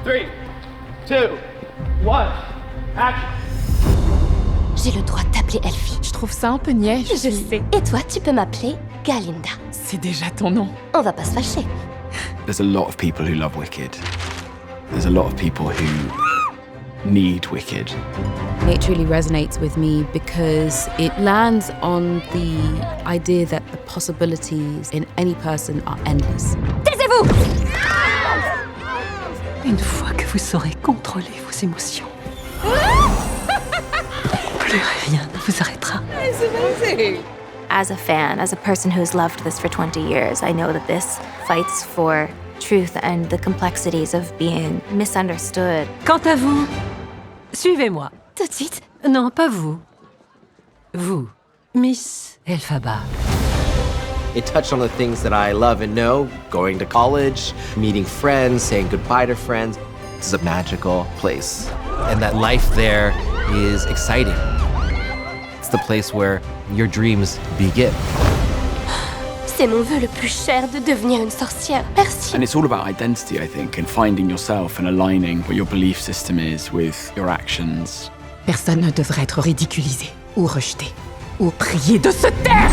3, 2, 1, action. J'ai le droit de t'appeler Elfie. Je trouve ça un peu niais, Je le sais. Et toi, tu peux m'appeler Galinda. C'est déjà ton nom. On va pas se fâcher. There's a lot of people who love Wicked. There's a lot of people who need Wicked. It truly resonates with me because it lands on the idea that the possibilities in any person are endless. Taisez-vous! Une fois que vous saurez contrôler vos émotions, plus rien ne vous arrêtera. As a fan, as a person who's loved this for 20 years, I know that this fights for truth and the complexities of being misunderstood. Quant à vous, suivez-moi. Tout de suite. Non, pas vous. Vous, Miss Elphaba. It touched on the things that I love and know, going to college, meeting friends, saying goodbye to friends. It's a magical place. And that life there is exciting. It's the place where your dreams begin. C'est mon vœu le plus cher de devenir une sorcière. Merci. And it's all about identity, I think, and finding yourself and aligning what your belief system is with your actions. Personne ne devrait être ridiculisé, ou rejeté, ou prié de se taire!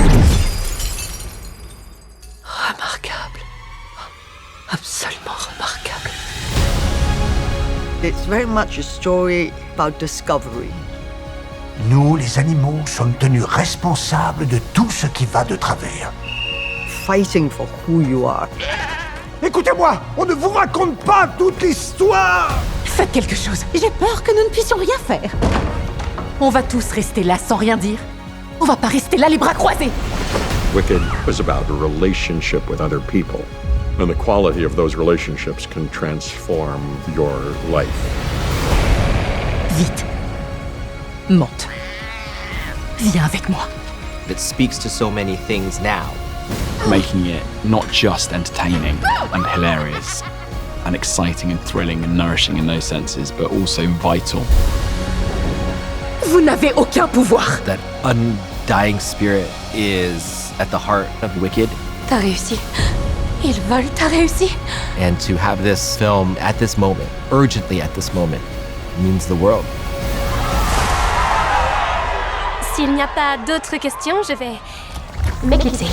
Remarquable. Absolument remarquable. It's very much a story about discovery. Nous, les animaux, sommes tenus responsables de tout ce qui va de travers. Fighting for who you are. Écoutez-moi, on ne vous raconte pas toute l'histoire! Faites quelque chose. J'ai peur que nous ne puissions rien faire. On va tous rester là sans rien dire. On va pas rester là les bras croisés. Wicked was about a relationship with other people, and the quality of those relationships can transform your life. Vite. Monte. Viens avec moi. It speaks to so many things now. Making it not just entertaining and hilarious and exciting and thrilling and nourishing in those senses, but also vital. Vous n'avez aucun pouvoir. That undying spirit is at the heart of Wicked. T'as réussi. Ils veulent, t'as réussi. And to have this film at this moment, urgently at this moment, means the world. S'il n'y a pas d'autres questions, je vais m'éclipser.